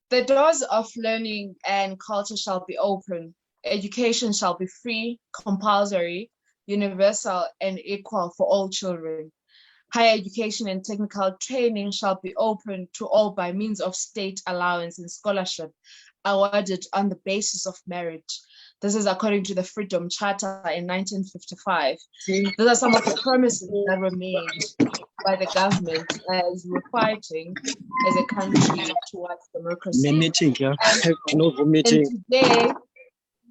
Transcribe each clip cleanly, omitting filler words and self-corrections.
The doors of learning and culture shall be open. Education shall be free, compulsory, universal, and equal for all children. Higher education and technical training shall be open to all by means of state allowance and scholarship awarded on the basis of merit. This is according to the Freedom Charter in 1955. These are some of the promises that were made by the government as we're fighting as a country towards democracy. And today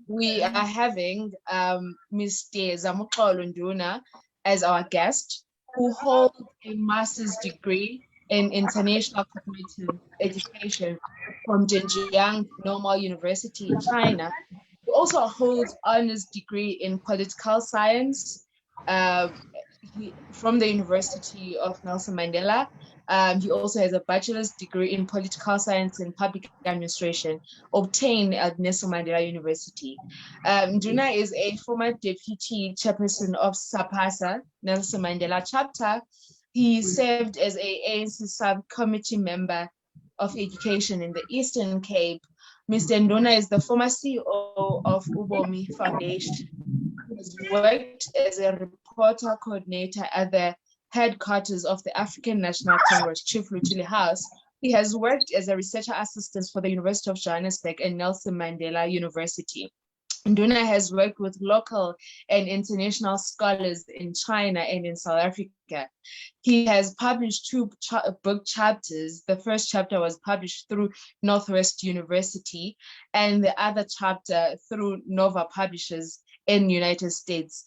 we are having Mr. Zamuxolo Nduna as our guest, who holds a master's degree in international comparative education from Zhejiang Normal University in China. He also holds honors degree in political science from the University of Nelson Mandela. He also has a bachelor's degree in political science and public administration, obtained at Nelson Mandela University. Nduna is a former deputy chairperson of SAPASA, Nelson Mandela chapter. He served as a ANC subcommittee member of education in the Eastern Cape. Mr. Nduna is the former CEO of Ubomi Foundation. He has worked as a reporter coordinator at the headquarters of the African National Congress, Chief Lutuli House. He has worked as a researcher assistant for the University of Johannesburg and Nelson Mandela University. Nduna has worked with local and international scholars in China and in South Africa. He has published two book chapters. The first chapter was published through Northwest University, and the other chapter through Nova Publishers in the United States.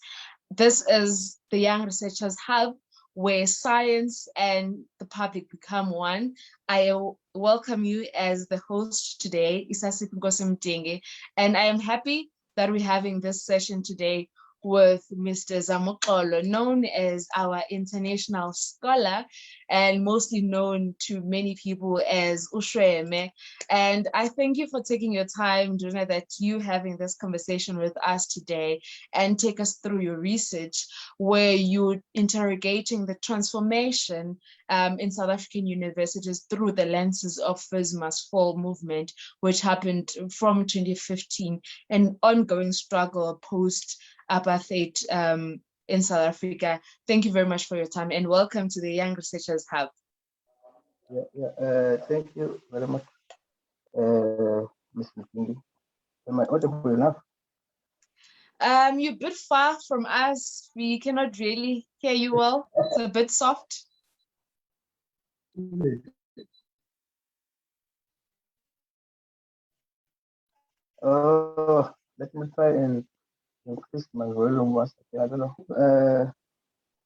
This is the Young Researchers Hub, where science and the public become one. I welcome you as the host today, Isasipho Nkosi-Mdenge, and I am happy that we're having this session today with Mr. Zamuxolo, known as our international scholar and mostly known to many people as Ushweme. And I thank you for taking your time, Nduna, that you having this conversation with us today and take us through your research where you're interrogating the transformation in South African universities through the lenses of First Must Fall movement, which happened from 2015, an ongoing struggle post-apartheid in South Africa. Thank you very much for your time and welcome to the Young Researchers Hub. Thank you very much, Ms. Mdenge. Am I audible enough? You're a bit far from us. We cannot really hear you well. It's a bit soft. Let me try and increase my volume once again. I don't know.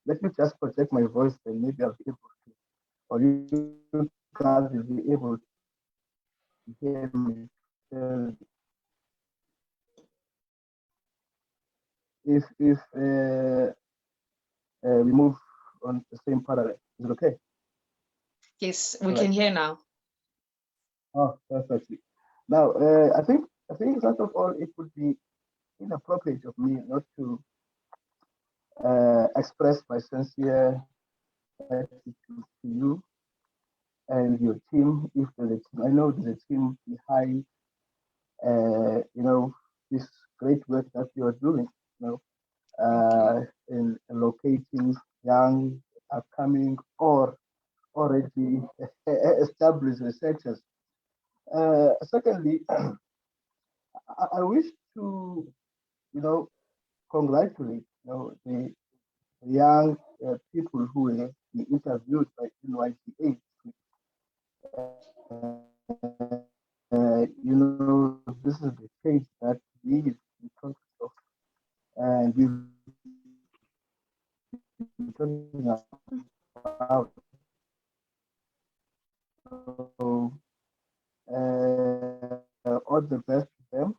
Let me just project my voice, and maybe I'll be able to, or you guys will be able to hear me. If we move on the same parallel, is it okay? Yes, we can hear now. Oh, perfectly. Now, I think first of all, it would be inappropriate of me not to express my sincere gratitude to you and your team. If there's a team, I know there's a team behind, this great work that you are doing, in locating young, upcoming, or already established researchers. Secondly, I wish to, congratulate, the young people who will be interviewed by NYCA. This is the case that we in front of, and we've been talking about. So, all the best to them.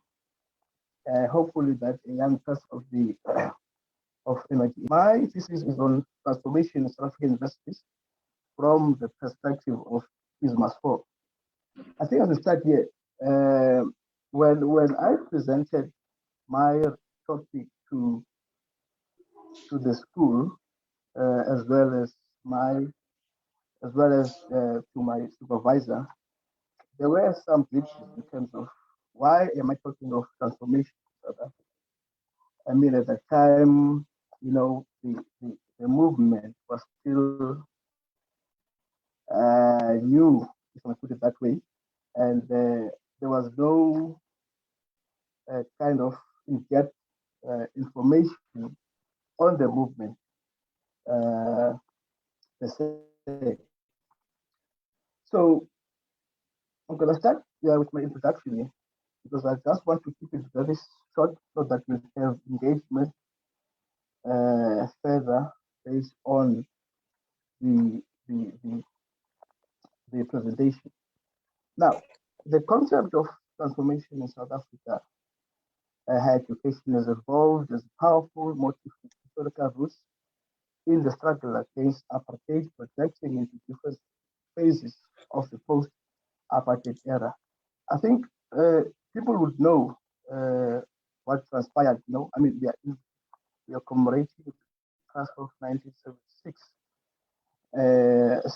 hopefully that a young person of energy. My thesis is on transformation in South African universities from the perspective of ISMAS 4. I think as a start here, when I presented my topic to the school, as well as to my supervisor, there were some glitches in terms of why am I talking of transformation in South Africa? I mean, at the time, the movement was still new, if I put it that way, and there was no kind of in-depth information on the movement per se. So I'm gonna start with my introduction here because I just want to keep it very short so that we have engagement further based on the, the, the, the presentation. Now, the concept of transformation in South Africa, higher education has evolved as a powerful motive with historical roots in the struggle against apartheid, projecting into different phases of the post-apartheid era. I think people would know what transpired. I mean, we are commemorating the class of 1976.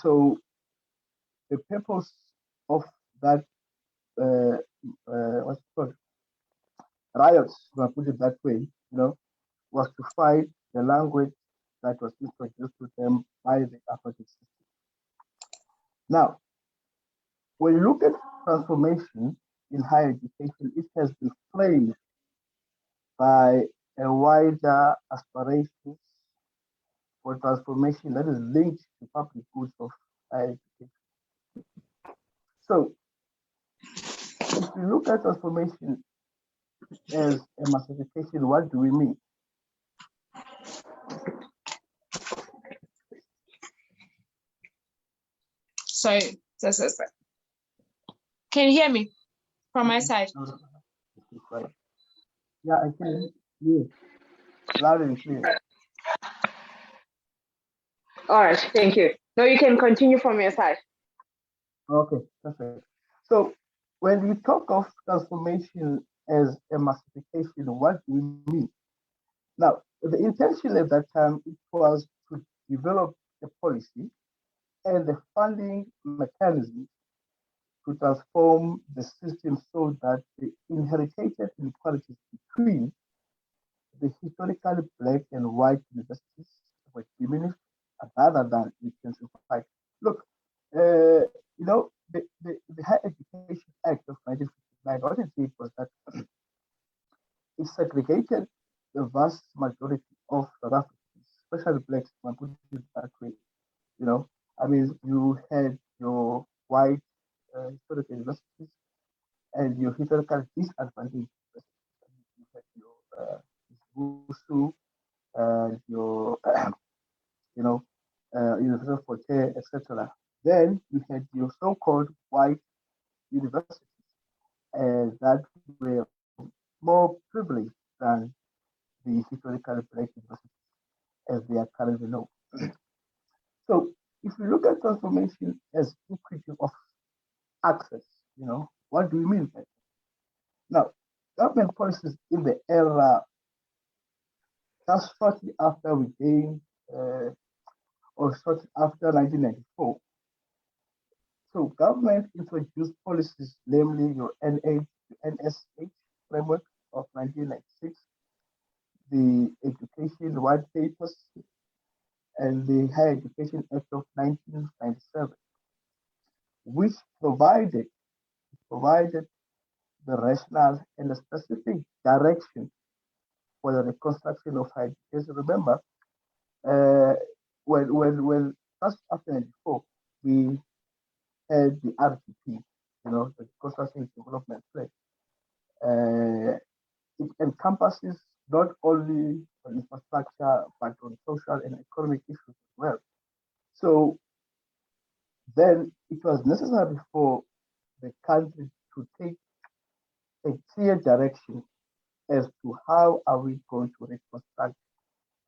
So the purpose of that what's it called riots, if I put it that way, was to fight the language that was introduced to them by the apartheid system. Now, when you look at transformation in higher education, it has been framed by a wider aspirations for transformation that is linked to public goods of higher education. So, if we look at transformation as a massification, what do we mean? Sorry. Can you hear me from my side? Yeah, I can hear you. Loud and clear. All right, thank you. No, you can continue from your side. Okay, perfect. So when we talk of transformation as a massification, what do we mean? Now, the intention at that time it was to develop a policy and the funding mechanism to transform the system so that the inherited inequalities between the historically black and white universities were diminished rather than intensified. Look, the Higher Education Act of 1959, what it did was that it segregated the vast majority of South Africans, especially blacks, if I put it that way. I mean, you had your white historical universities and your historical disadvantaged universities. You had your Busu and your, University of Forte, etc. Then you had your so-called white universities that were more privileged than the historical black universities as they are currently known. So if we look at transformation as equity of access, what do we mean by that? Now, government policies in the era just shortly after we gained, or shortly after 1994. So government introduced policies, namely your NSH framework of 1996, the Education White Papers, and the Higher Education Act of 1997, which provided the rationale and a specific direction for the reconstruction of higher education. Remember, when just after 94, we had the RDP, the Reconstruction Development Plan. It encompasses not only on infrastructure, but on social and economic issues as well. So then it was necessary for the country to take a clear direction as to how are we going to reconstruct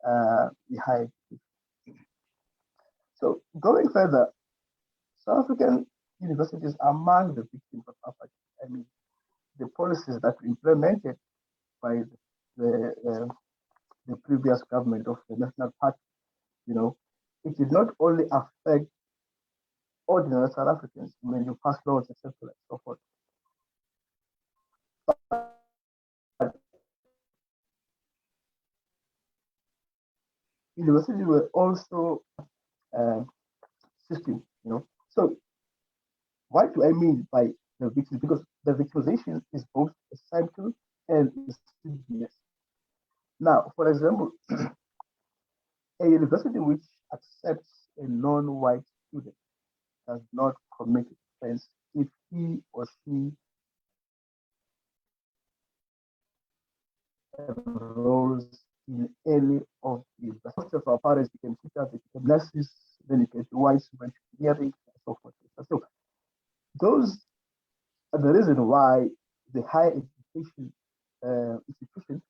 the higher education. So going further, South African universities are among the victims of apartheid. I mean, the policies that were implemented by the previous government of the National Party, you know, it did not only affect ordinary South Africans when you pass laws, etc., and so forth, but universities were also uh, system, you know. So what do I mean by the victim? Because the victimization is both a cycle and insidious. Now, for example, a university which accepts a non-white student does not commit offense if he or she enrolls in any of these. Most of our parents became teachers, they became nurses, then you get whites who went to engineering, and so forth. So those are the reason why the higher education institutions,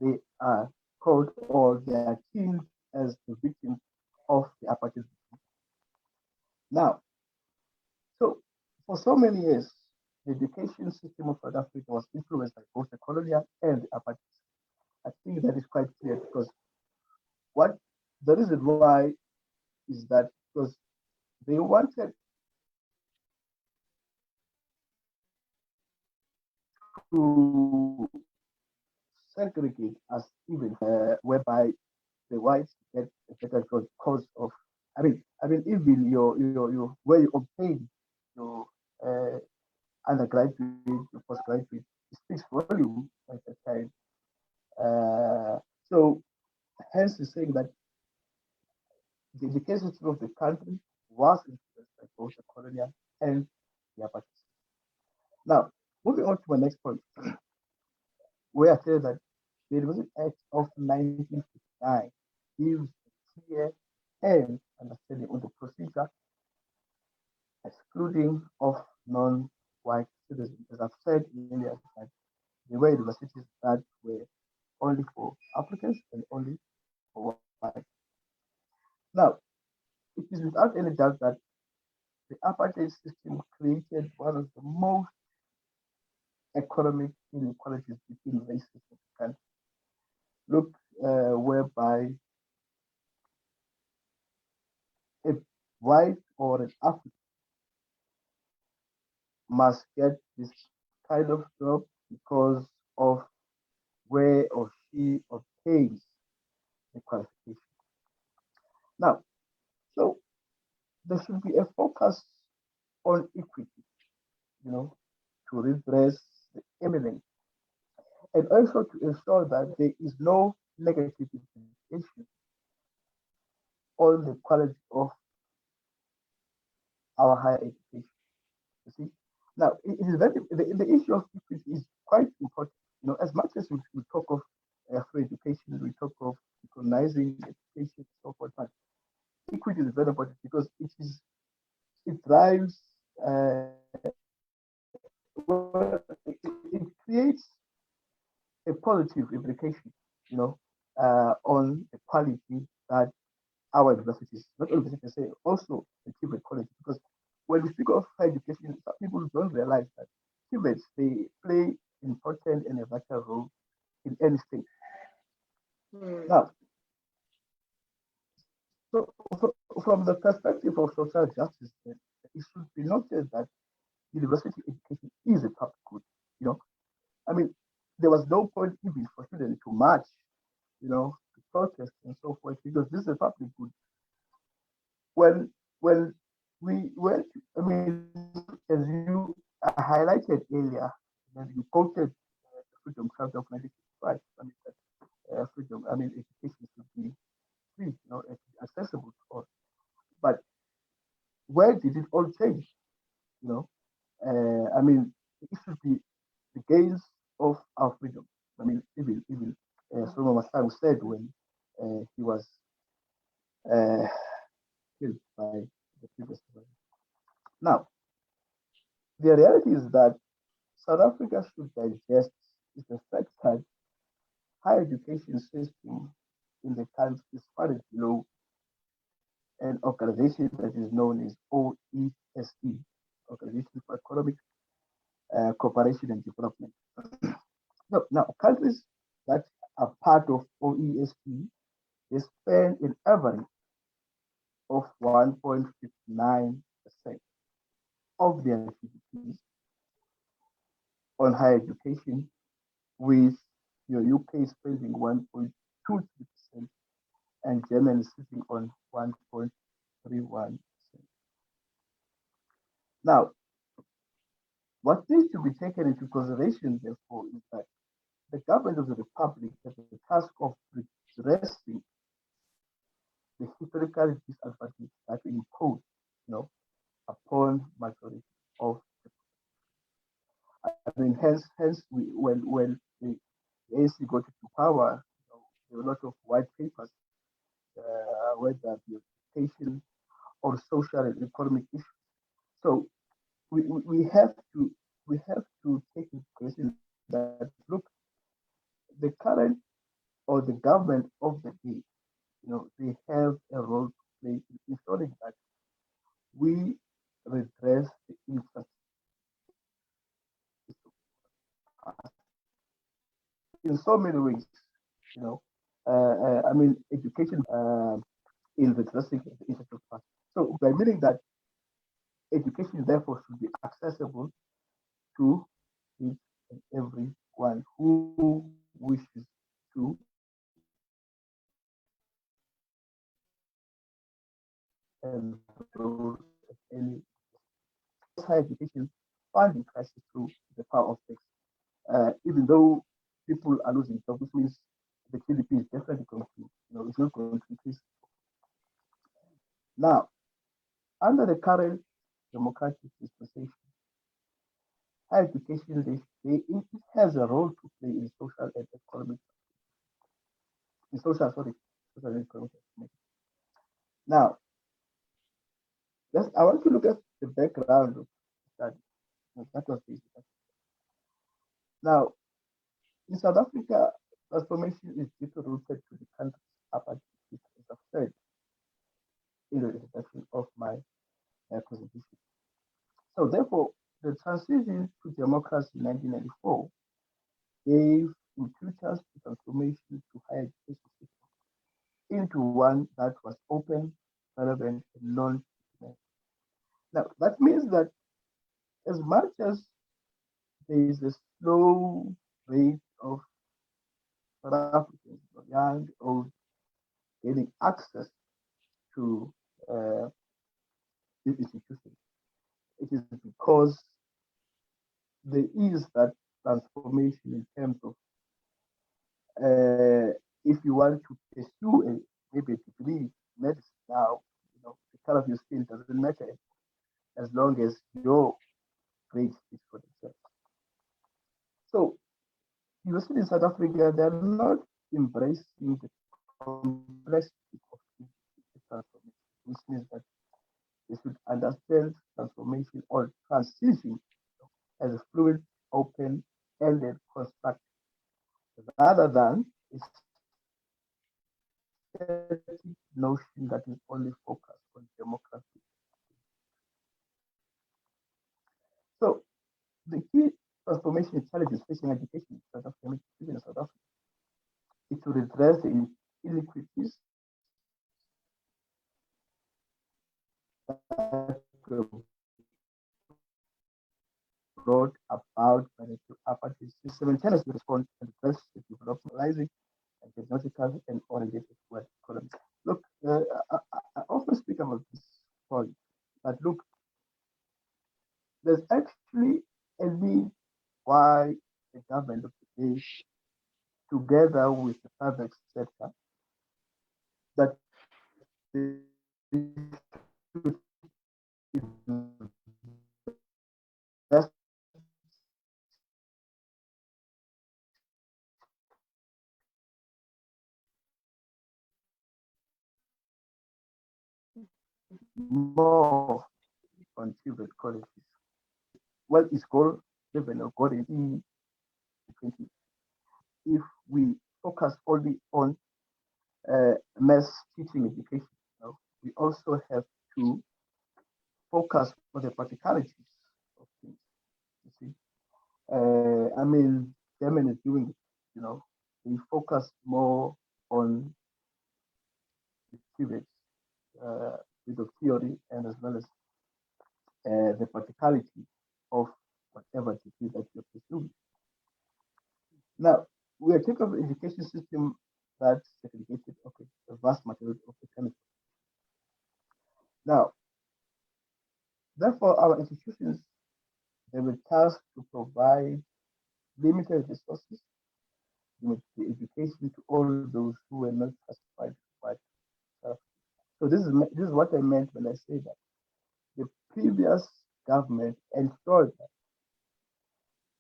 they are called or they are seen as the victims of the apartheid. Now, so for so many years, the education system of South Africa was influenced by both the colonial and the apartheid. I think that is quite clear because what the reason why is that because they wanted to segregate us even whereby the whites get a better because of I mean even your where you obtain your undergraduate, your postgraduate, it speaks volume at the time. So hence is saying that the education system of the country was influenced by both the colonial and the apartheid. Now, moving on to my next point, where I say that the University Act of 1959 gives a clear and understanding on the procedure excluding of non-white citizens. As I've said earlier, that there were universities that were only for Africans and only for white. Now, it is without any doubt that the apartheid system created one of the most economic inequalities between races in the country. Look, whereby a white or an African must get this kind of job because of where or she obtains the qualification. Now, so there should be a focus on equity, you know, to redress the imminent and also to ensure that there is no negative implication on the quality of our higher education. You see, now it is very the issue of equity is quite important. You know, as much as we talk of free education, we talk of equalizing education, so forth, but equity is very important because it drives it creates a positive implication, you know, on the quality that our universities, not only universities, say also the TVET quality. Because when we speak of higher education, some people don't realize that TVETs, they play important and a vital role in any state. Hmm. Now, so from the perspective of social justice, then, it should be noted that university education is a public good. You know, I mean, there was no point even for students to march, you know, to protest and so forth because this is a public good. When we went, I mean, as you highlighted earlier, when you quoted the Freedom Charter of 1965, I mean, that freedom, I mean, education should be free, you know, accessible to all. But where did it all change? You know, I mean, it should be the gains of our freedom. I mean, even Solomon Masang said when he was uh, killed by the previous president. Now, the reality is that South Africa should digest. is the fact that higher education system in the country is funded below an organization that is known as OESE, Organization for Economic Cooperation and Development. Now, countries that are part of OESE, they spend an average of 1.59% of their GDPs on higher education, with your UK spending 1.23% and Germany sitting on 1.31%. Now, what needs to be taken into consideration, therefore, is that the government of the Republic has the task of redressing the historical disadvantage that we impose, upon majority of. I mean, hence, when the ANC got into power, there were a lot of white papers, whether the education or social and economic issues. So we have to take into consideration that look, the current or the government of the day, they have a role to play in ensuring that we redress the infrastructure in so many ways. You know, I mean, education in redressing the infrastructure. So by meaning that education therefore should be accessible to each and everyone who wishes to enroll at any higher education funding crisis through the power of tax. Even though people are losing jobs, which means the GDP is definitely going to, it's not going to increase. Now, under the current democratic dispensation, higher education it has a role to play in social and economic, in social, sorry, social and economic. Now, I want to look at the background of the study. That was the Now, in South Africa, transformation is deeply rooted to the country's apartheid, as I've said in the introduction of my presentation. So, therefore, the transition to democracy in 1994 gave impetus to transformation to higher education system into one that was open, relevant, and non-discriminatory. Now, that means that as much as there is a slow rate of South Africans, young, old, getting access to uh, these institutions, it is because there is that transformation in terms of if you want to pursue maybe a degree medicine now, the color of your skin doesn't matter as long as your grade speaks for themselves. So universities in South Africa, they're not embracing the complexity of transformation, which means that they should understand transformation or transition as a fluid, open, ended construct rather than a static notion that is only focused on democracy. So the key transformation challenges facing education in South Africa, even in South Africa, is to redress the inequities that were brought about by the apartheid system and simultaneously respond and address the developmentalizing and technological and oriented world economy. Look, I often speak about this point that look, there's actually a need why the government of the day, together with the private sector, that they should invest more on private colleges. Well, it's called given or got in 2020. if we focus only on mass teaching education. You know, we also have to focus on the practicalities of things. You see, I mean, Germany is doing it. You know, we focus more on the civics, with the theory and as well as the practicality of whatever degree that you're pursuing. Now, we are taking of an education system that's segregated, okay, the vast majority of the country. Now, therefore, our institutions, they were tasked to provide limited resources, the education to all those who were not classified by themselves. So this is what I meant when I say that the previous government ensured that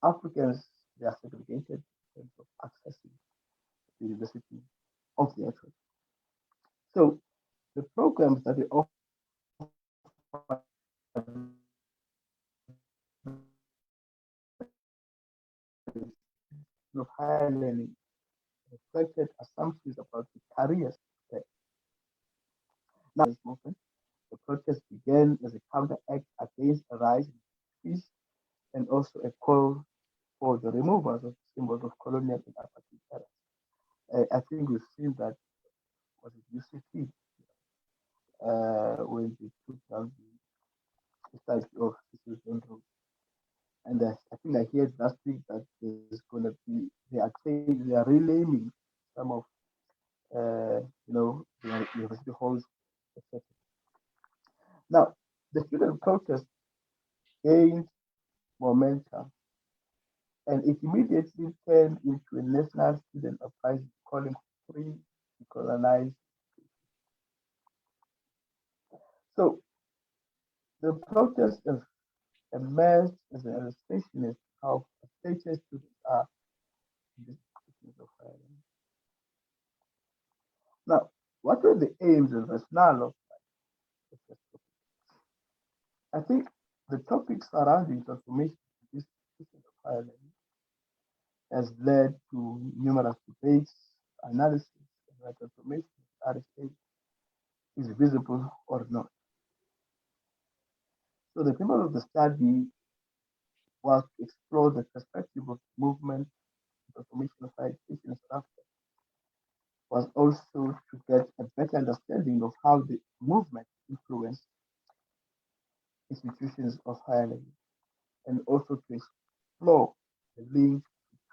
Africans, they are segregated in terms of accessing the university of their choice. So the programs that they offer of higher learning reflected assumptions about the careers there. Now, this movement, the protest began as a counteract against a rise in fees and also a call for the removal of symbols of colonial and apartheid era. I think we've seen that was it UCT when they took down the statue of Cecil John. And I think I heard last week that there's going to be they are renaming some of the university halls, etc. Now, the student protest gained momentum, and it immediately turned into a national student uprising calling for free, decolonized. So the protest has emerged as an illustration of how frustrated students are in this institutions of higher learning. Now, what were the aims and rationale of the first topic? I think the topic surrounding transformation in this institution of higher learning has led to numerous debates, analysis, and whether transformation of RSA is visible or not. So the theme of the study was to explore the perspective of movement transformation of higher education in South Africa, was also to get a better understanding of how the movement influenced institutions of higher learning, and also to explore the link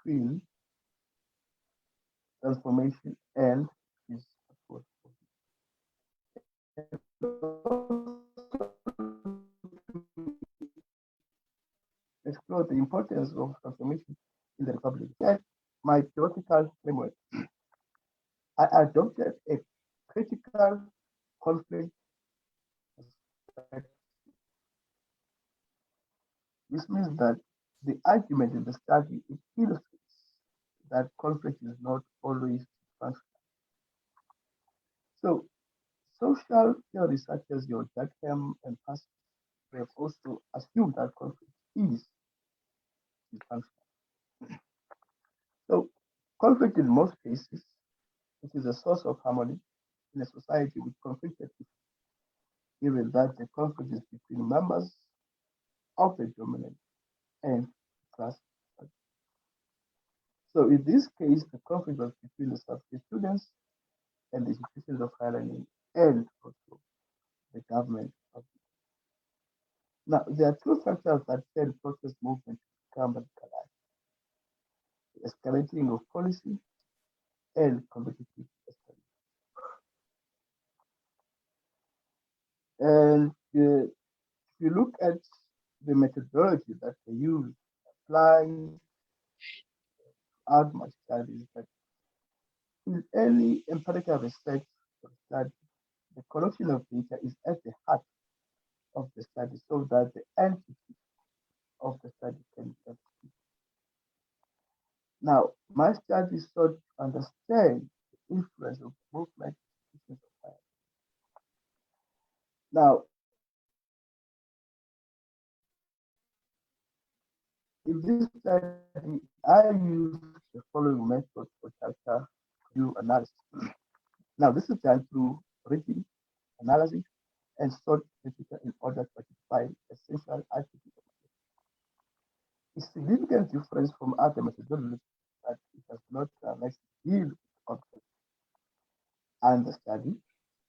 between transformation and its approach. Explore the importance of transformation in the Republic. Then, my theoretical framework, I adopted a critical conflict perspective, which means that the argument in the study it illustrates that conflict is not always functional. So, social theories such as your Durkheim and Pascal have also assumed that conflict is dysfunctional. So, conflict in most cases, it is a source of harmony in a society with conflicted people, given that the conflict is between members of the dominant and class. So, in this case, the conflict was between the subsidy students and the institutions of higher learning and also the government. Now, there are two factors that tend protest movement to become radicalized: the escalating of policy and competitive escalation. And if you look at the methodology that they use applying out my studies, that in any empirical research or study, the collection of data is at the heart of the study so that the entity of the study can be understood. Now, my study sought to understand the influence of movement institutions of higher. Now, in In this study, I used the following method for data review analysis. Now, this is done through reading, analyzing, and sort data in order to identify essential attributes. A significant difference from other methodologies that it does not directly deal with objects and the study,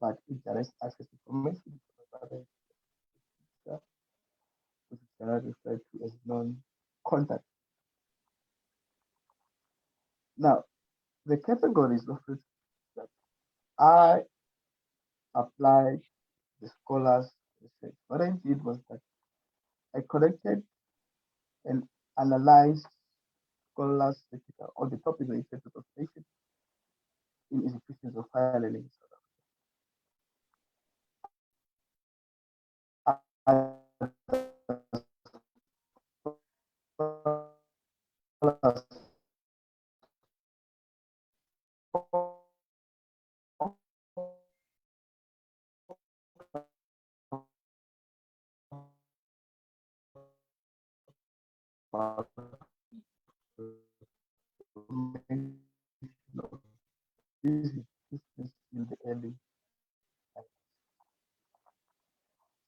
but it directs access to information rather than which is generally referred to as non-contact. Now, the categories of research that I applied the scholars research. What I did was that I collected and analyzed scholars' literature on the topic related to population in institutions of higher learning. In the early,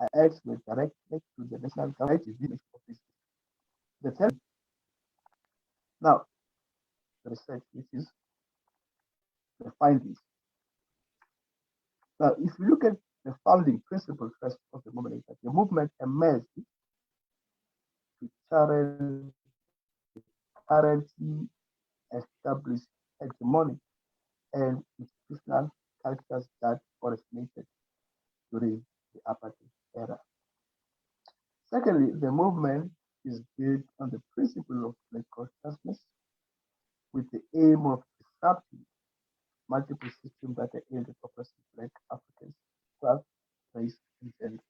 I asked with direct link to the national government of this. The third, now the research, which is the findings. Now, if you look at the founding principle first of the movement, that the movement emerged to challenge the currently established hegemonic and institutional cultures that originated during the apartheid era. Secondly, the movement is built on the principle of black consciousness with the aim of disrupting multiple systems that are aimed at oppressing black Africans, class, race, and gender.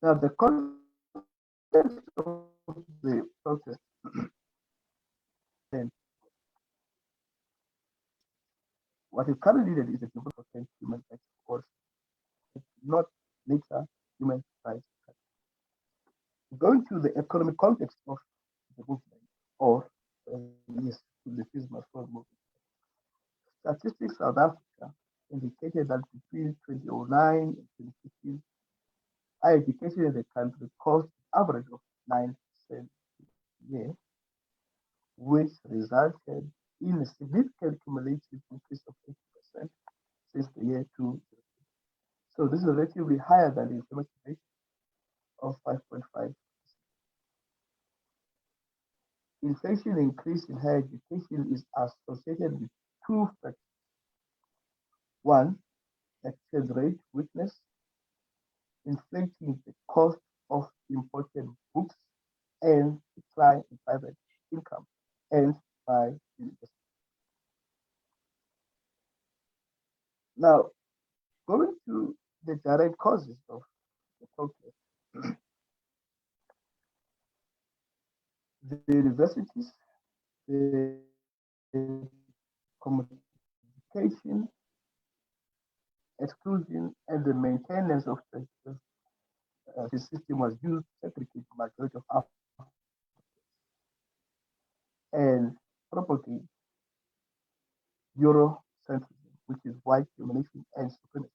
Now, the context of the protest and what is currently needed is a development human rights course, not later human rights. Going to the economic context of the movement, or yes, to the Fismal movement. Statistics South Africa indicated that between 2009 and 2015, higher education in the country cost an average of 9% a year, which resulted in a significant cumulative increase of 80% since the year 2000. So this is relatively higher than the inflation rate of 5.5. Inflation increase in higher education is associated with two factors. One, exchange rate weakness, inflating the cost of imported goods and decline in private income and by university. Now, going to the direct causes of the protest, the universities, the communication, exclusion, and the maintenance of the system was used to segregate the majority of Africa and propagate Eurocentrism, which is white domination and supremacy.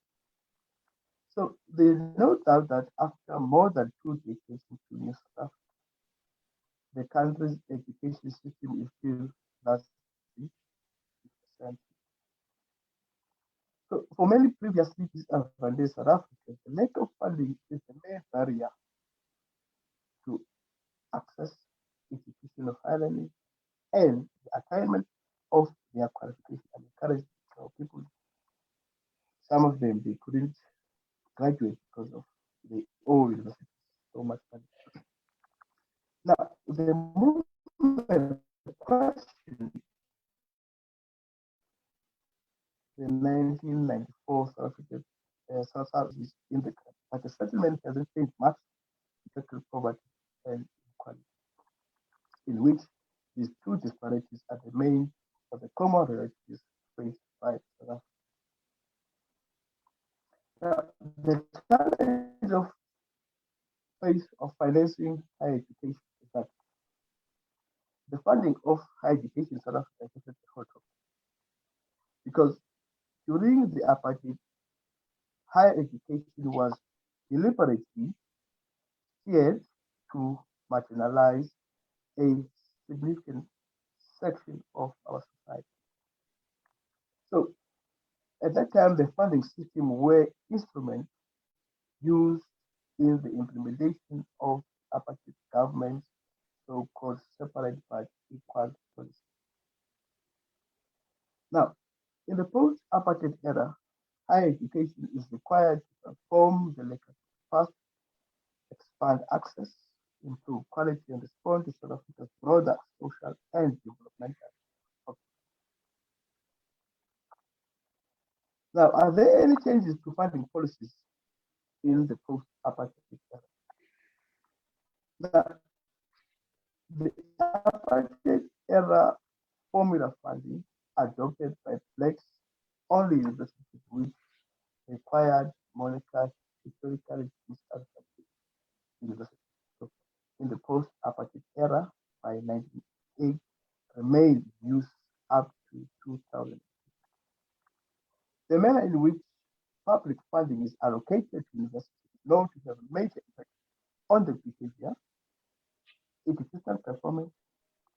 So there's no doubt that after more than 2 decades into New South Africa, the country's education system is still largely percent. So for many previously disadvantaged South Africans, the lack of funding is the main barrier to access institutional learning and the attainment of their qualification and encourage people. Some of them they couldn't graduate because of the old university so much money. Now the movement question the 1994 South African South Africa is in the country, but the settlement hasn't changed much to tackle poverty and inequality, in which these two disparities are the main or the common realities faced by South Africa. Now, the challenge of face of financing higher education is that the funding of higher education in South Africa is a whole topic because during the apartheid, higher education was deliberately steered to marginalize a significant section of our society. So at that time, the funding system were instruments used in the implementation of apartheid government's so-called separate but equal policy. Now, in the post-apartheid era, higher education is required to transform the legacy. First, expand access, improve quality, and respond to South Africa's broader social and developmental objectives. Now, are there any changes to funding policies in the post-apartheid era? Now, the apartheid era formula funding adopted by blacks only universities which required Monica historically disadvantaged universities. So in the post-apartheid era, by 1988, remained in use up to 2000. The manner in which public funding is allocated to universities is known to have a major effect on the behavior, educational performance,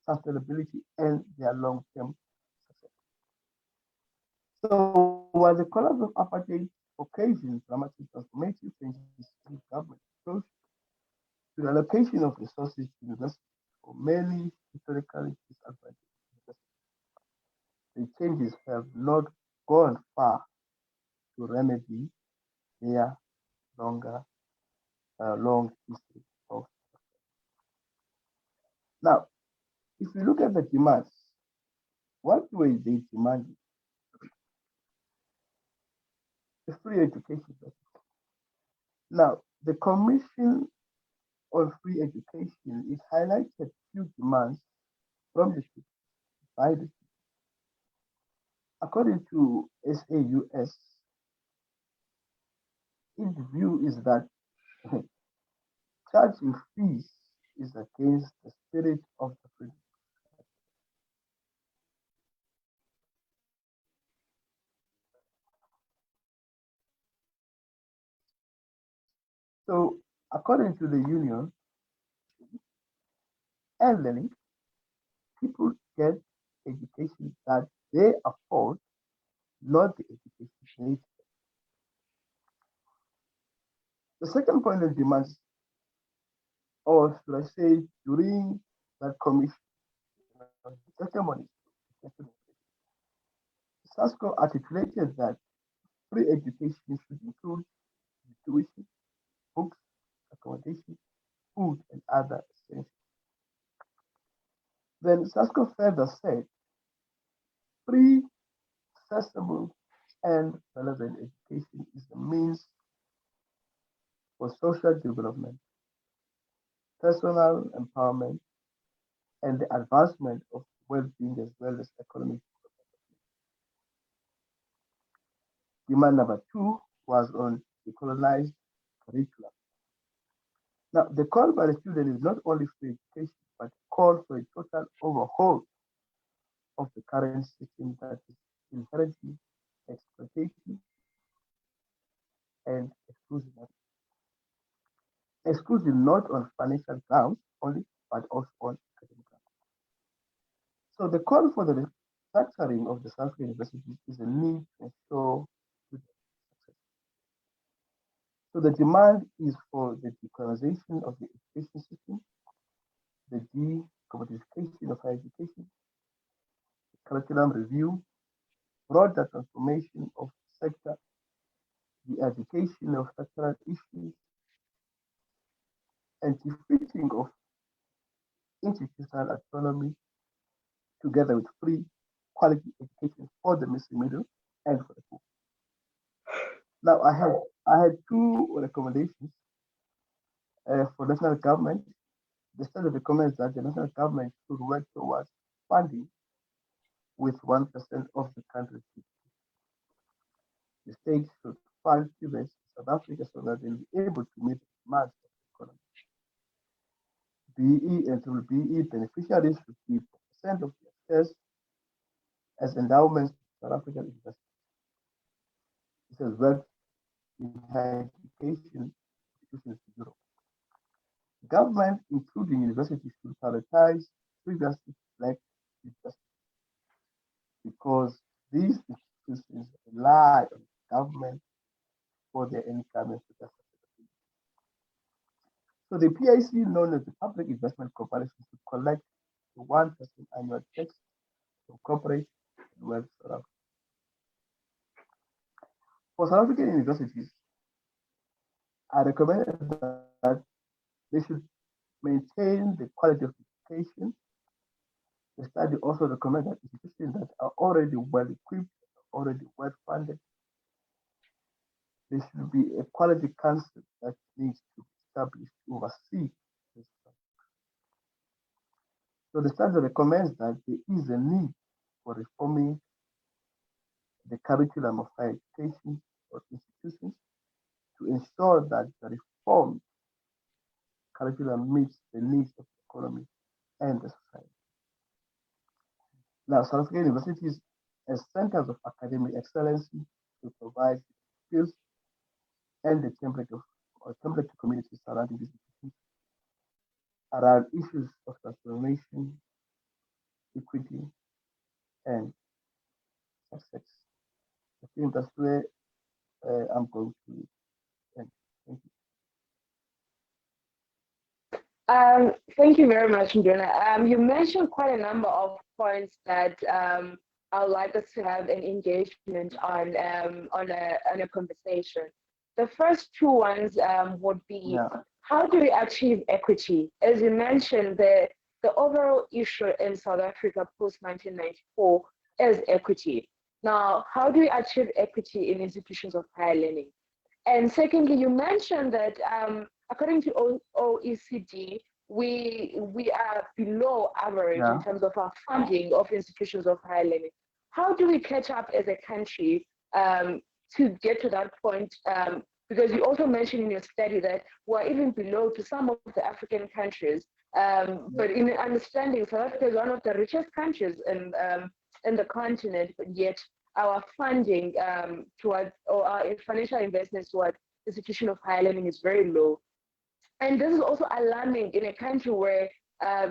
sustainability, and their long-term success. So while the collapse of apartheid occasioned dramatic transformative changes in government approach to the allocation of resources to universities for many historically disadvantaged universities, the changes have not gone far to remedy their longer, long history of. Now, if you look at the demands, what were they demanding? The free education. Now, the Commission on Free Education, it highlighted few demands from the students by the students. According to SAUS, its view is that charging fees is against the spirit of the freedom. So, according to the union and learning, people get education that they afford, not the education they need. The second point of demands, or should I say, during that commission, the testimony, SASCO articulated that free education should include tuition, books, accommodation, food, and other essentials. Then SASCO further said free, accessible, and relevant education is the means for social development, personal empowerment, and the advancement of well-being as well as economic development. Demand number two was on decolonized curriculum. Now, the call by the student is not only for education, but call for a total overhaul of the current system that is inherently exploitative and exclusionary. Exclusive not on financial grounds only, but also on academic grounds. So the call for the restructuring of the South African universities is a need to ensure student success. So the demand is for the decolonization of the education system, the decommodification of higher education, curriculum review, broader transformation of the sector, the education of structural issues, and defeating of institutional autonomy together with free quality education for the missing middle and for the poor. Now I had two recommendations for national government The study recommends that the national government should work towards funding with 1% of the country's GDP. The state should fund students in South Africa so that they'll be able to meet the demands of the economy. BE and through BE beneficiaries receive 4% of their shares as endowments to South African universities. This has worked in higher education institutions in Europe. Government, including universities, should prioritize previously black universities because these institutions rely on government for their income and social sustainability. So the PIC, known as the Public Investment Corporation, should collect the 1% annual tax from corporate and wealth surrounding. For South African universities, I recommend that they should maintain the quality of education. The study also recommends that institutions that are already well equipped, already well funded, there should be a quality council that needs to be established to oversee this. So the study recommends that there is a need for reforming the curriculum of higher education or institutions to ensure that the reformed curriculum meets the needs of the economy and the society. Now, South African universities as centers of academic excellence to provide skills and the template of or template to communities surrounding these institutions around issues of transformation, equity, and success. I think that's where I'm going to end. Thank you. Thank you very much, Nduna. You mentioned quite a number of points that I would like us to have an engagement on a conversation. The first two ones would be how do we achieve equity? As you mentioned, the overall issue in South Africa post 1994 is equity. Now, how do we achieve equity in institutions of higher learning? And secondly, you mentioned that according to OECD, we are below average in terms of our funding of institutions of higher learning. How do we catch up as a country to get to that point? Because you also mentioned in your study that we're even below to some of the African countries. But in understanding, South Africa is one of the richest countries in the continent, but yet our funding towards or our financial investments towards institution of higher learning is very low. And this is also alarming in a country where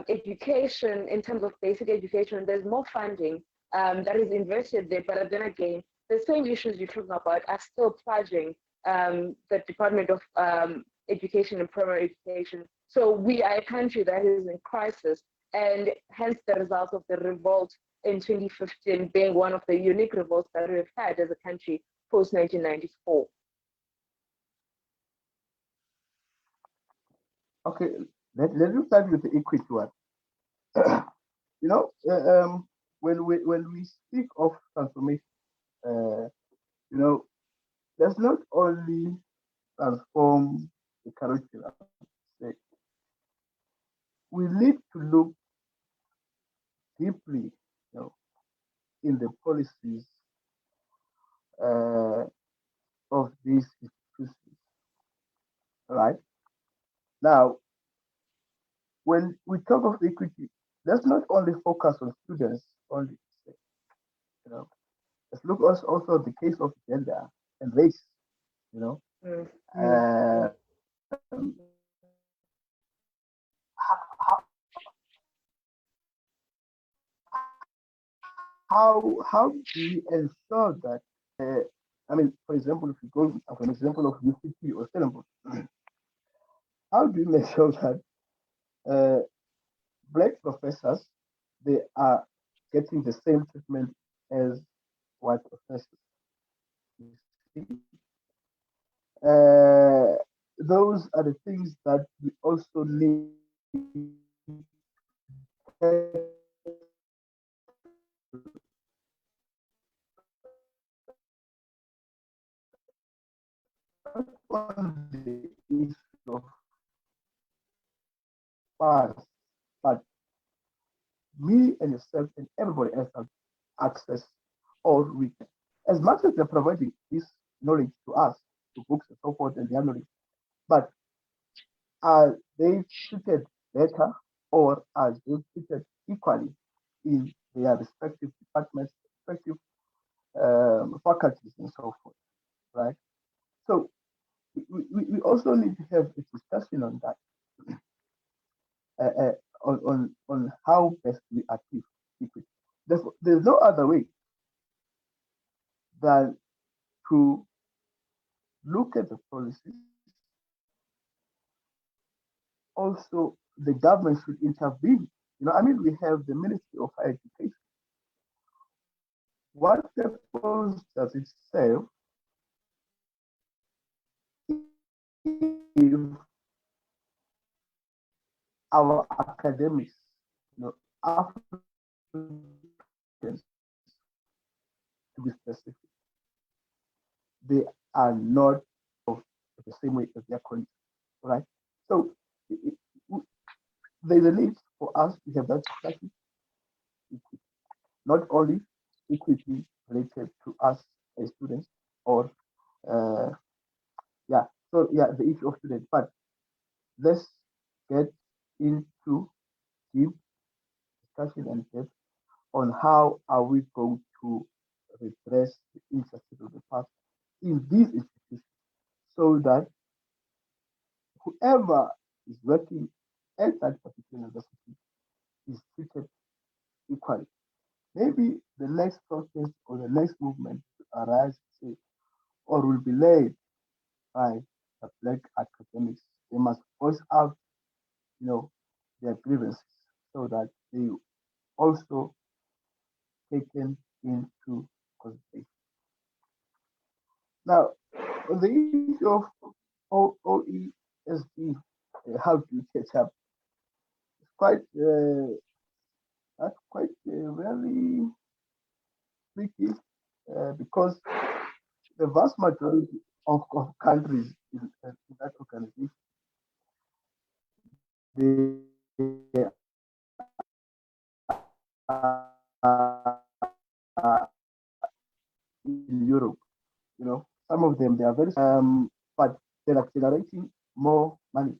education, in terms of basic education, there's more funding that is invested there. But then again, the same issues you're talking about are still plaguing the Department of Education and Primary Education. So we are a country that is in crisis, and hence the result of the revolt in 2015 being one of the unique revolts that we've had as a country post 1994. Okay, let me start with the equity one. You know, when we speak of transformation, you know, let's not only transform the curriculum. We need to look deeply, you know, in the policies of these institutions. Right now, when we talk of equity, let's not only focus on students only. You know, let's look also at the case of gender and race. You know, how do we ensure that? I mean, for example, if you go for an example of UCT or Stellenbosch, how do you make sure that black professors they are getting the same treatment as white professors? You see, those are the things that we also need on the issue of fast, but me and yourself and everybody else have access, or we can. As much as they're providing this knowledge to us, to books and so forth, and their knowledge, but are they treated better, or are they treated equally in their respective departments, respective faculties, and so forth, right? So we also need to have a discussion on that, uh, uh, on how best we achieve equity. There's no other way than to look at the policies. Also, the government should intervene. I mean, we have the Ministry of Higher Education. What purpose does it serve if our academics, Africans, to be specific, they are not of the same way as their colleagues, right? So there's a need for us to have that discussion, not only equity related to us as students, or uh, the issue of students, but let's get into deep discussion and depth on how are we going to redress the injustice of the past in these institutions, so that whoever is working at that particular university is treated equally. Maybe the next protest or the next movement will arise, say, or will be led by the black academics. They must voice out, their grievances, so that they also taken into consideration. Now, on the issue of OESD, how do you catch up? It's quite very tricky, because the vast majority of countries in that organization, they are in Europe. Some of them, they are very, but they're like generating more money.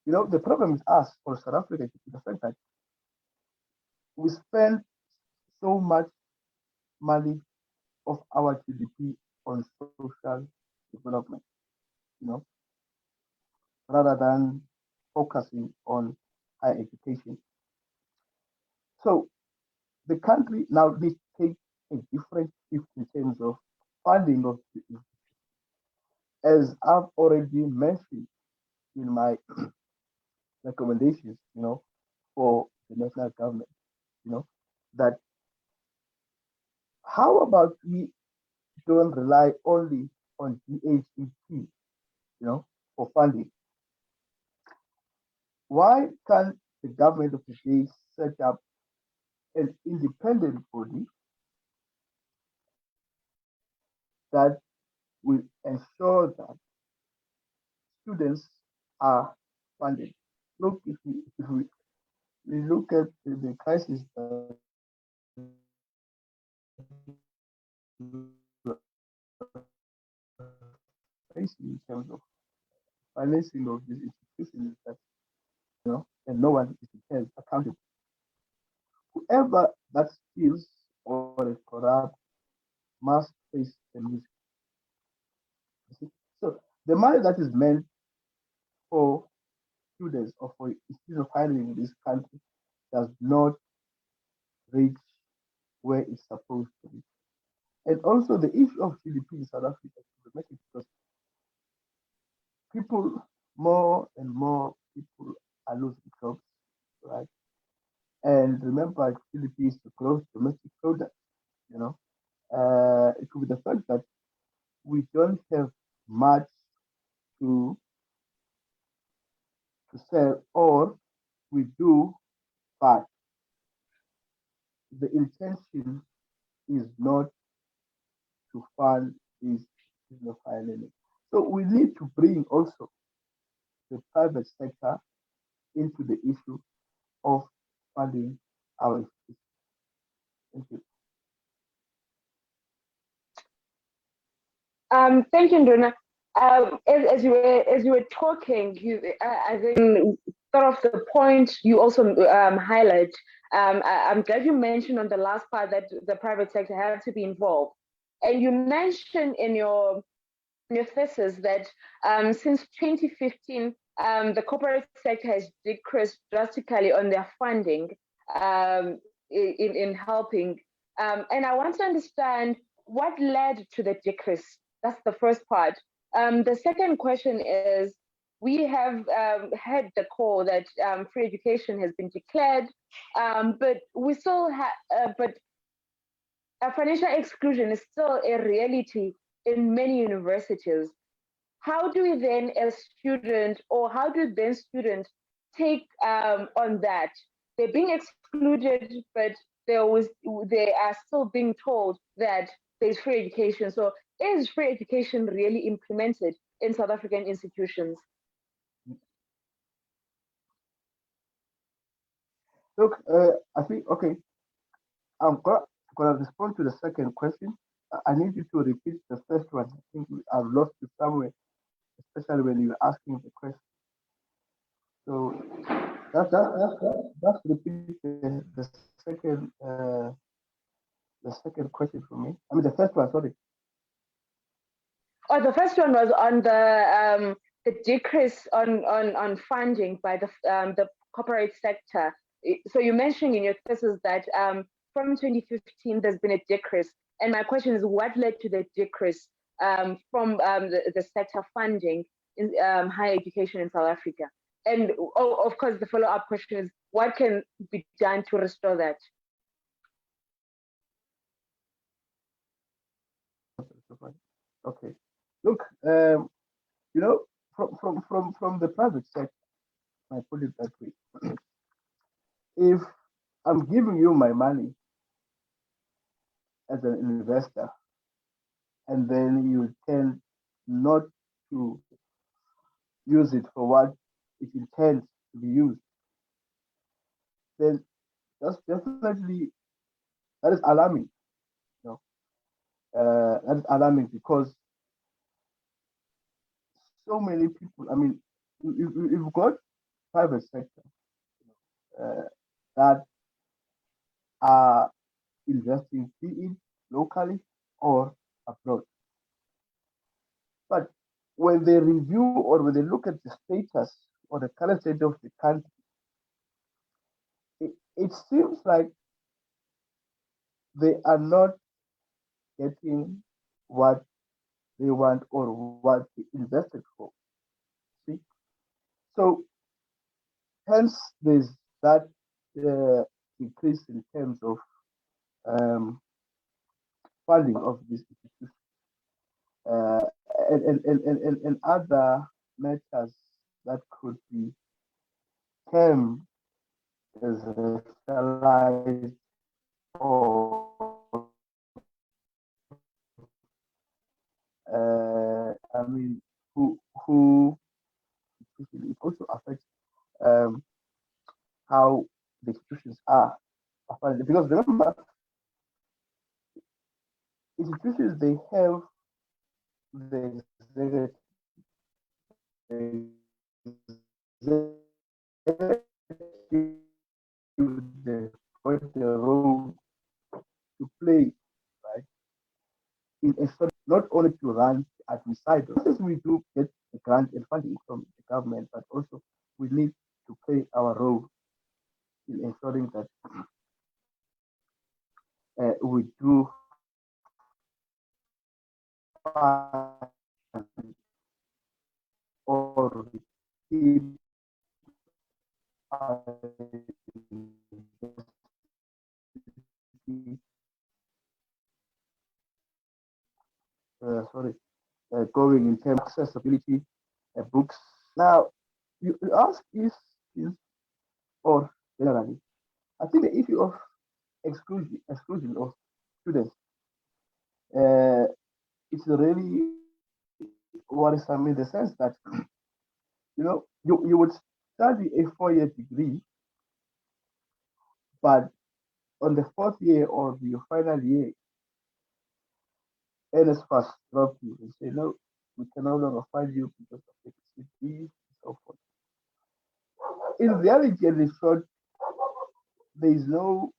The problem with us, or South Africa, is the fact that we spend so much money of our GDP on social development, you know, rather than focusing on higher education. So the country now needs to take a different shift in terms of funding of the, as I've already mentioned in my recommendations, for the national government, that how about we don't rely only on DHET, for funding? Why can't the government of the day set up an independent body that will ensure that students are funded? Look, if we look at the crisis that facing in terms of financing of these institutions, that and no one is held accountable. Whoever that steals or is corrupt must face the music. So the money that is meant for students or for institutions of higher learning in this country does not reach where it's supposed to be. And also the issue of GDP in South Africa is problematic because people, more and more people, are losing jobs, right? And remember, GDP is the gross domestic product, you know. It could be the fact that we don't have much to sell, or we do, but the intention is not to fund this business of higher learning. So we need to bring also the private sector into the issue of funding our institutions. Thank you. Thank you, Ndona. As you were talking, I think sort of the point you also highlight. I'm glad you mentioned on the last part that the private sector has to be involved, and you mentioned in your thesis that since 2015, the corporate sector has decreased drastically on their funding in helping. And I want to understand what led to the decrease. That's the first part. The second question is, we have had the call that free education has been declared, but we still have, but financial exclusion is still a reality in many universities. How do we then, as students, or how do then students take on that? They're being excluded, but they are still being told that there's free education. So is free education really implemented in South African institutions? Look, I think, okay, I'm gonna respond to the second question. I need you to repeat the first one. I think I've lost you somewhere, especially when you're asking the question. So that's repeat the second question for me. I mean the first one, sorry. Oh, the first one was on the decrease on funding by the corporate sector. So you mentioned in your thesis that from 2015 there's been a decrease, and my question is, what led to the decrease from the sector funding in higher education in South Africa? And of course, the follow-up question is, what can be done to restore that? Okay. Look, from the private sector, I put it that way. If I'm giving you my money as an investor, and then you tend not to use it for what it intends to be used, then that's definitely that is alarming. You know, that is alarming because so many people. I mean, you've got private sector uh, that are investing, be it locally or abroad. But when they review or when they look at the status or the current state of the country, it seems like they are not getting what they want or what they invested for. See, so hence there's that increase in terms of um, funding of these institutions and other matters that could be termed as racialized or I mean who it also affects um, how the institutions are funded. Because remember, institutions they have the executive, they've got the role to play, right? In a not only to run admin side, as we do get the grant and funding from the government, but also we need to play our role in ensuring that we do or we keep sorry, going in terms of accessibility books. Now, you ask is or generally, I think the issue of exclusion of students, uh, it's really worrisome in the sense that you would study a 4-year degree, but on the 4th year or the final year, NSFAS drop you and say, no, we can no longer find you because of XCP and so forth. In reality, in short, there is no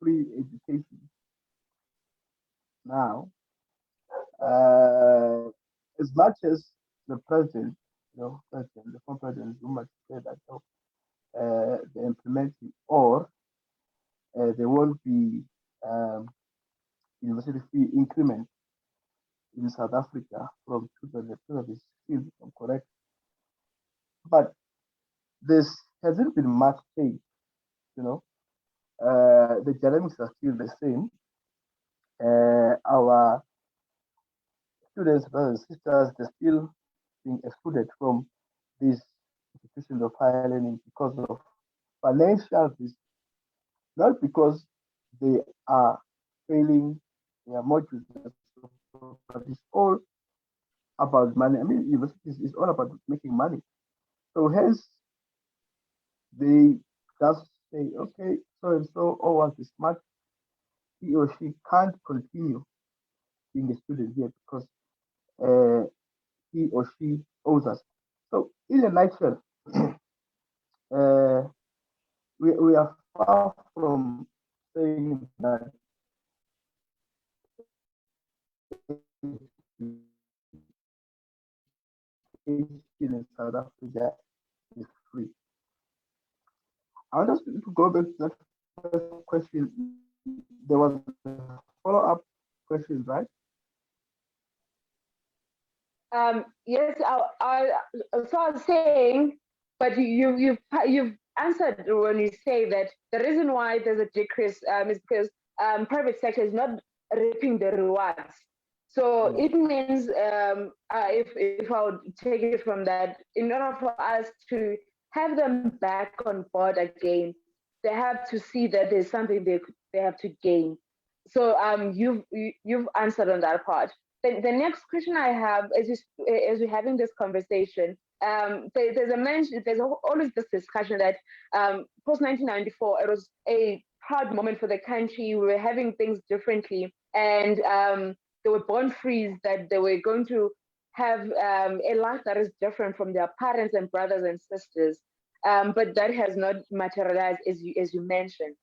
free education now. As much as the president, the former president Zuma said that they implement it, or there won't be university fee increment in South Africa from 2016, if I'm correct. But this hasn't been much change, the dynamics are still the same. Our students, brothers and sisters, they're still being excluded from these institutions of higher learning because of financial reasons, not because they are failing their modules, but it's all about money. I mean, universities is all about making money. So hence, they just say, okay, so and so, or was smart, he or she can't continue being a student here because he or she owes us. So, in a nutshell, uh, we are far from saying that education in South Africa is free. I want us to go back to that first question. There was a follow-up question, right? Yes, so I was saying, but you've answered when you say that the reason why there's a decrease is because private sector is not reaping the rewards. So it means if I would take it from that, in order for us to have them back on board again, they have to see that there's something they have to gain. So you've answered on that part. The next question I have is as we're having this conversation, there's always this discussion that post 1994, it was a proud moment for the country. We were having things differently, and they were born free that they were going to have a life that is different from their parents and brothers and sisters. But that has not materialized as you mentioned.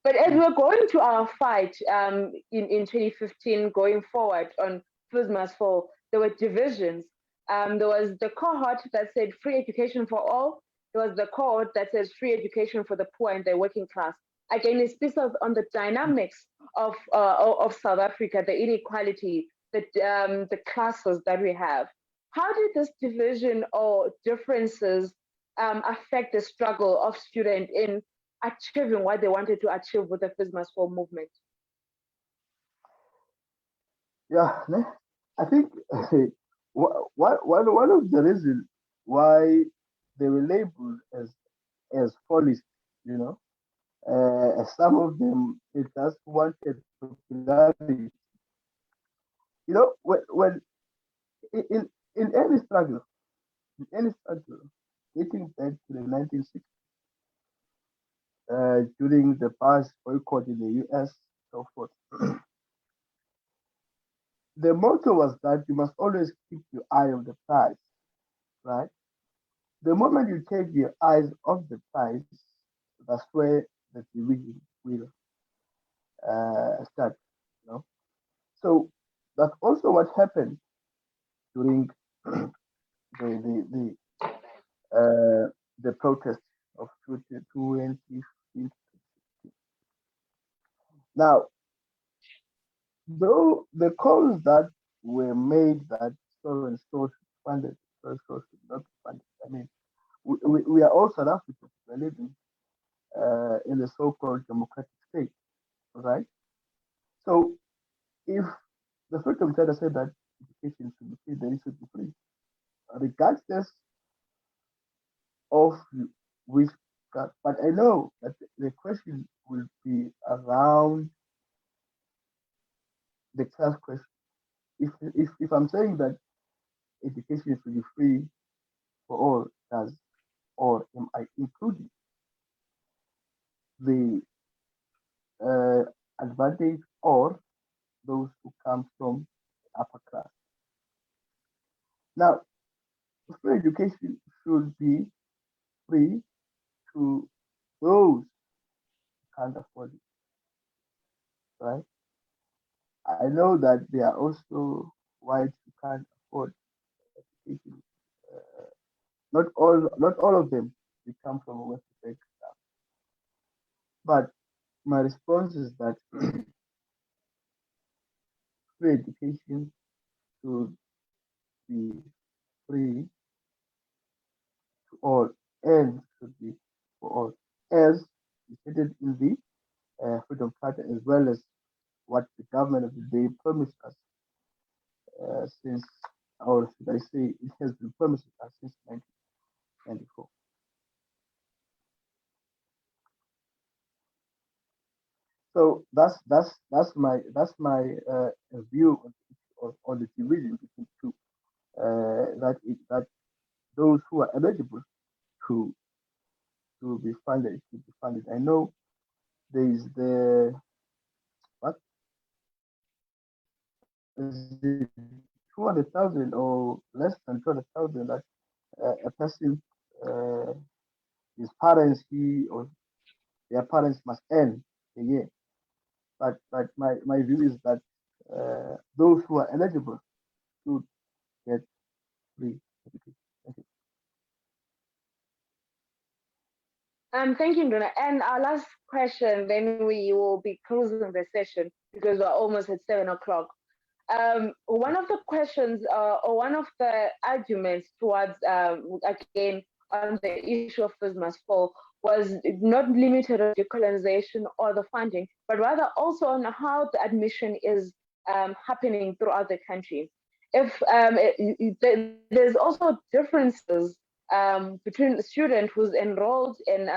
But as we're going to our fight in 2015, going forward on Foods Must Fall, there were divisions. There was the cohort that said free education for all. There was the cohort that says free education for the poor and the working class. Again, it speaks on the dynamics of South Africa, the inequality, the classes that we have. How did this division or differences affect the struggle of students in achieving what they wanted to achieve with the Foods Must Fall movement? Yeah, I think one of the reasons why they were labeled as police, some of them they just wanted popularity. When in any struggle, dating back to the 1960s, during the past boycott in the US, so forth. The motto was that you must always keep your eye on the prize, right? The moment you take your eyes off the prize, that's where the division will start. So that's also what happened during the the protest of 2015. Now, though the calls that were made that so and so should fund it, so and so should not fund it. I mean, we are all South Africans. We're living in the so-called democratic state, right? So if the freedom charter said that education should be free, then it should be free, regardless of which. But I know that the question will be around the class question. If I'm saying that education should be free for all, does or am I including the advantage or those who come from the upper class? Now, free education should be free to those who can't afford it, right? I know that there are also whites who can't afford education. Uh, not all of them. They come from a West Africa. But my response is that free education should be free to all and should be for all, as stated in the Freedom Charter, as well as what the government of the day promised us since, or should I say, it has been promised us since 1994. So that's my view on the division between two. That those who are eligible to be funded should be funded. I know there is the what is it 200,000 or less than 200,000 that a person his parents he or their parents must earn a year. But my view is that those who are eligible should get free education. Thank you. Thank you, Nduna. And our last question, then we will be closing the session because we're almost at 7 o'clock. One of the questions or one of the arguments towards, again, on the issue of fees must fall was not limited to decolonization or the funding, but rather also on how the admission is happening throughout the country. If there's also differences between a student who's enrolled in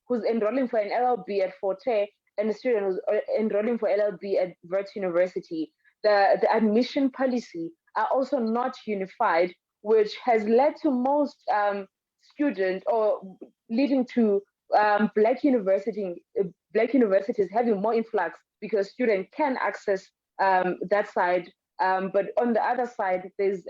who's enrolling for an LLB at Forte and a student who's enrolling for LLB at Wits University. The admission policy are also not unified, which has led to most students or leading to black universities having more influx because students can access that side, but on the other side, there's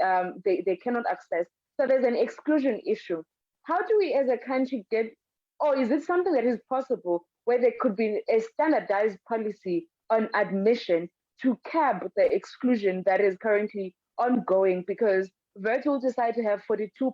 they cannot access. So there's an exclusion issue. How do we as a country get, or is it something that is possible where there could be a standardized policy on admission to curb the exclusion that is currently ongoing? Because Wits will decide to have 42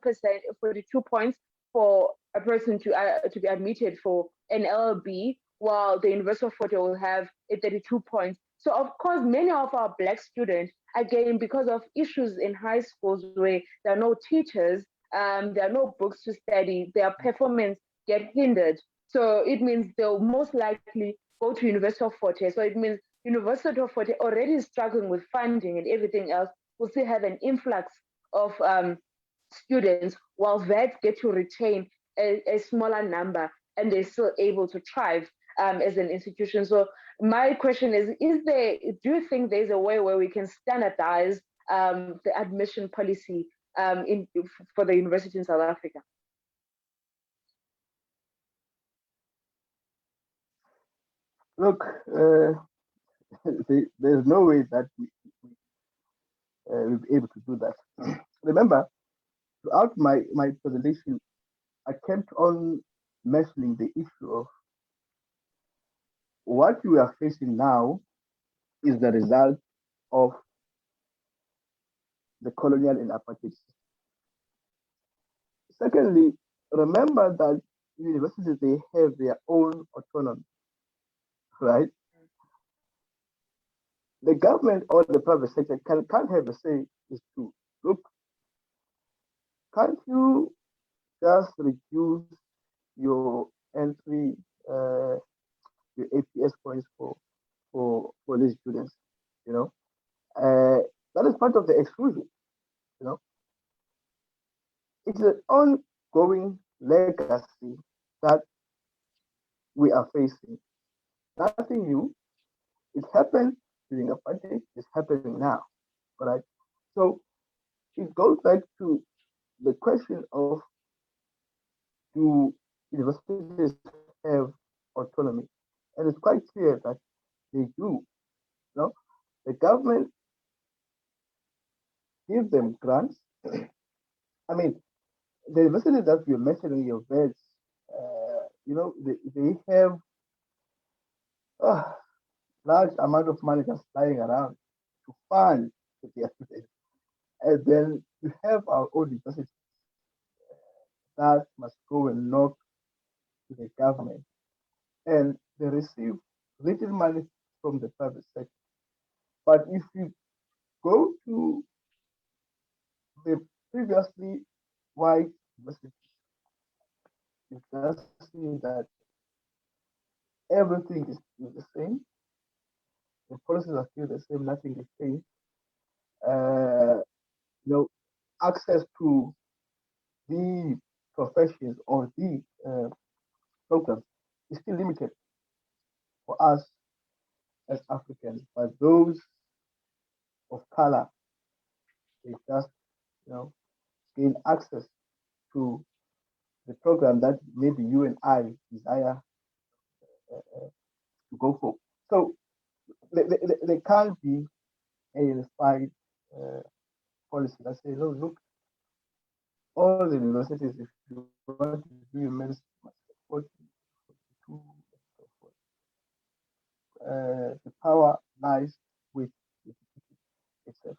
points for a person to be admitted for an LLB, while the University of Fort will have a 32 points. So of course, many of our Black students, again, because of issues in high schools where there are no teachers, there are no books to study, their performance get hindered. So it means they'll most likely go to University of Fort. So it means University of Fort already struggling with funding and everything else will still have an influx of students, while Wits get to retain a smaller number and they're still able to thrive as an institution. So my question is there, do you think there's a way where we can standardize the admission policy for the university in South Africa? Look, there's no way that we'll be able to do that. Remember, throughout my presentation, I kept on mentioning the issue of what we are facing now is the result of the colonial and apartheid system. Secondly, remember that universities, they have their own autonomy, right? The government or the private sector can't have a say is to look, can't you just reduce your entry, your APS points for these students, you know? That is part of the exclusion, you know? It's an ongoing legacy that we are facing. Nothing new. It happened during apartheid. It's happening now, right? So it goes back to the question of do universities have autonomy? And it's quite clear that they do. You know, the government give them grants. I mean, the university that you're mentioning, your beds, they have a large amount of money just lying around to fund their students. And then you have our own universities that must go and knock to the government. And they receive little money from the private sector. But if you go to the previously white universities, you just see that everything is still the same. The policies are still the same. Nothing is changed. Uh, you know, access to the professions or the programs is still limited for us as Africans. But those of color, they just gain access to the program that maybe you and I desire to go for. So there can't be a unified uh, policy that says, oh, look, all the universities, if you want to do your medicine, must support you, 42, and so forth. The power lies with the itself.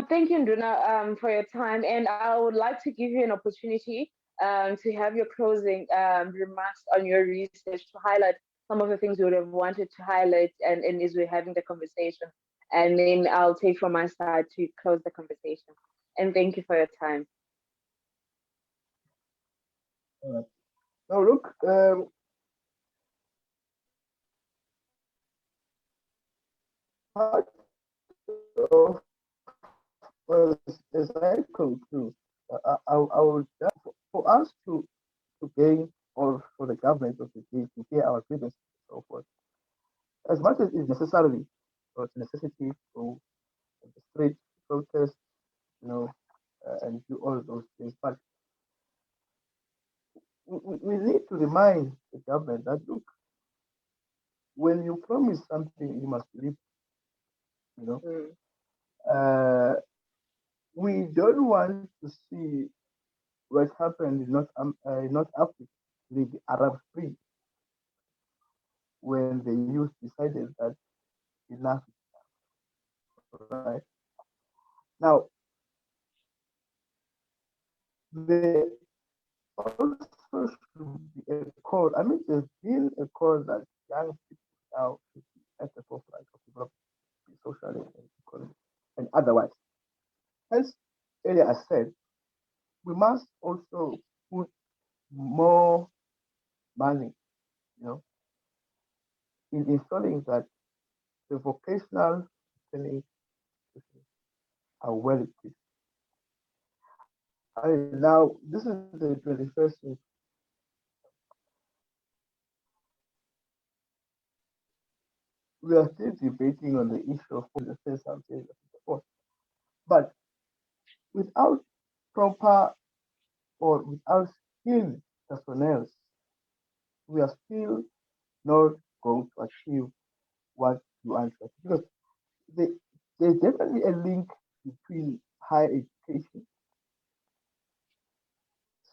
Thank you, Nduna, for your time. And I would like to give you an opportunity to have your closing remarks on your research to highlight some of the things you would have wanted to highlight and as we're having the conversation. And then I'll take from my side to close the conversation. And thank you for your time. All right. Now, look, part of as I conclude, I would for us to gain or for the government of the day to hear our grievances and so forth, as much as is necessarily or it's a necessity to the street protest, and do all those things. But we need to remind the government that look, when you promise something, you must deliver. You know, Mm. uh, we don't want to see what happened in North Africa, the Arab Spring, when the youth decided that enough is right. Now, there also should be a call. I mean, there's been a call that young people now should be at the forefront of development socially and economically and otherwise. Hence, earlier I said, we must also put more money, you know, in ensuring that the vocational training are well equipped. I mean, now this is the 21st century. We are still debating on the issue of the first and so but without proper or without skilled personnel, we are still not going to achieve what you want to achieve. Because the, there's definitely a link between higher education,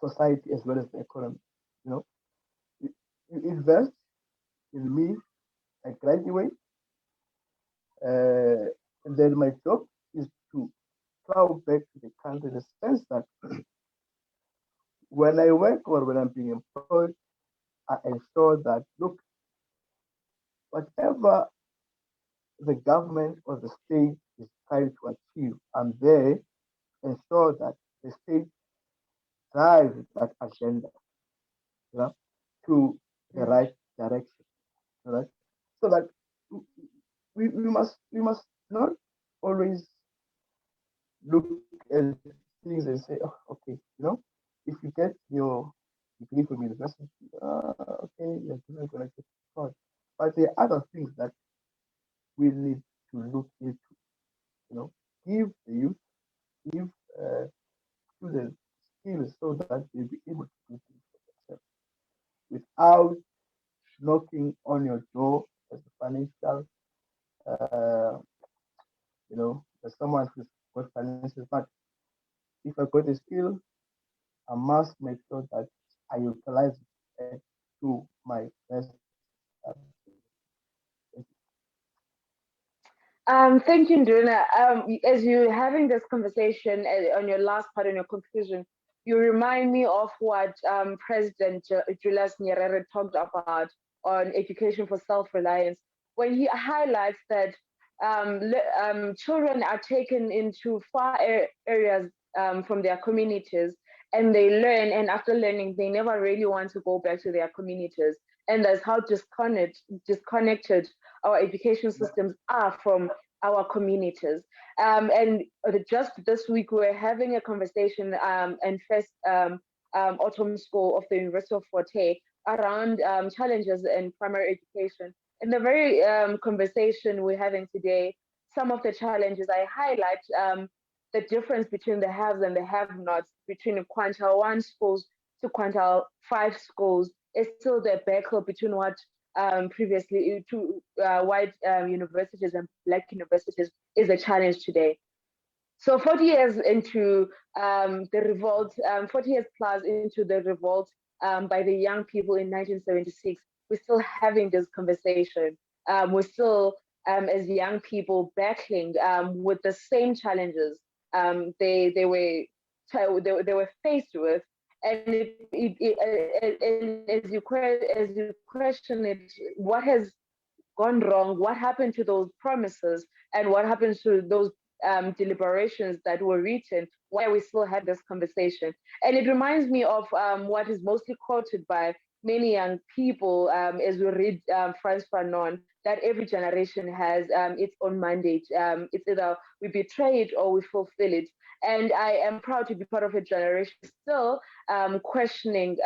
society, as well as the economy. You know, you invest in me, I graduate, and then my job is to plow back to the country in the sense that when I work or when I'm being employed, I ensure that, look, whatever the government or the state is trying to achieve, I'm there to ensure that the state drives that agenda, you know, to the Mm. right direction, right? So that we must not always look at things and say, oh, okay, if you get your degree from university, okay, you're going to get it. But there are other things that we need to look into, you know, give the youth, give students skills so that they'll be able to do things for themselves without knocking on your door as a financial, uh, as someone who's got financial. But if I got a skill, I must make sure that I utilize it to my best ability. Thank you, Nduna. As you're having this conversation on your last part, on your conclusion, you remind me of what President Julius Nyerere talked about on education for self-reliance, when he highlights that children are taken into far areas from their communities, and they learn, and after learning, they never really want to go back to their communities. And that's how disconnected our education systems are from our communities. And just this week, we're having a conversation and first autumn school of the University of Forte around challenges in primary education. In the very conversation we're having today, some of the challenges I highlight the difference between the haves and the have-nots, between quintile 1 schools to quintile 5 schools, is still the battle between what previously to white universities and black universities is a challenge today. So 40 years into the revolt, 40 years plus into the revolt by the young people in 1976, we're still having this conversation. We're still, as young people, battling with the same challenges they were faced with. And as you question it, what has gone wrong? What happened to those promises? And what happens to those deliberations that were written? Why we still have this conversation? And it reminds me of what is mostly quoted by many young people as we read Frantz Fanon, that every generation has its own mandate. It's either we betray it or we fulfill it. And I am proud to be part of a generation still questioning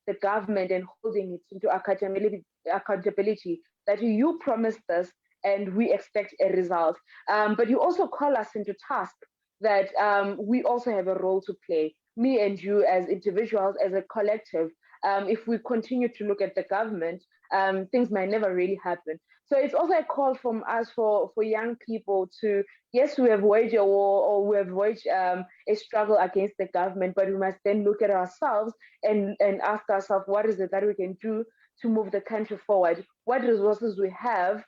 the government and holding it into accountability, that you promised us and we expect a result. But you also call us into task that we also have a role to play, me and you as individuals, as a collective. If we continue to look at the government, things might never really happen. So it's also a call from us for young people to, yes, we have waged a war or we have waged a struggle against the government, but we must then look at ourselves and ask ourselves, what is it that we can do to move the country forward? What resources we have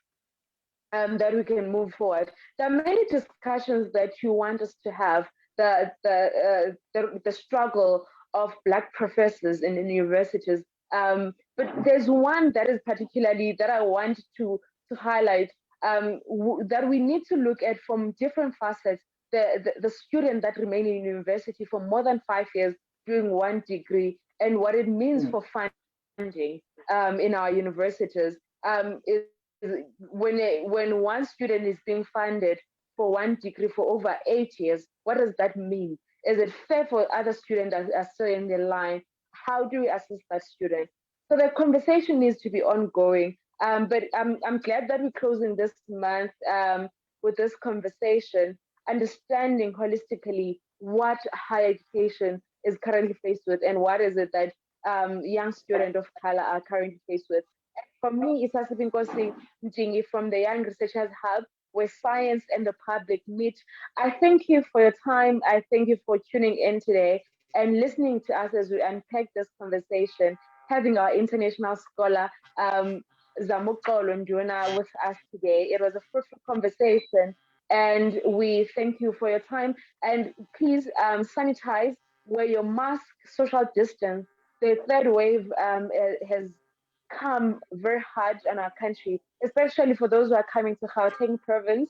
that we can move forward? There are many discussions that you want us to have, the struggle of Black professors in universities. But there's one that is particularly that I want to highlight, that we need to look at from different facets. The student that remain in university for more than 5 years doing one degree, and what it means for funding in our universities. Is when one student is being funded for one degree for over 8 years, what does that mean? Is it fair for other students that are still in the line? How do we assist that student? So the conversation needs to be ongoing. But I'm glad that we're closing this month with this conversation, understanding holistically what higher education is currently faced with and what is it that young students of color are currently faced with. For me, it has been Nkosi Mjingi from the Young Researchers Hub, where science and the public meet. I thank you for your time. I thank you for tuning in today and listening to us as we unpack this conversation, having our international scholar, Zamukolo Nduna, with us today. It was a fruitful conversation, and we thank you for your time. And please sanitize, wear your mask, social distance. The third wave has come very hard on our country, especially for those who are coming to Gauteng province.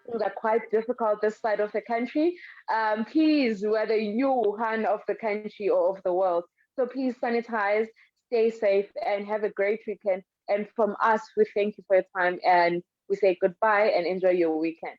Things are quite difficult this side of the country. Please, whether you Wuhan of the country or of the world, so please sanitize, stay safe, and have a great weekend. And from us, we thank you for your time and we say goodbye and enjoy your weekend.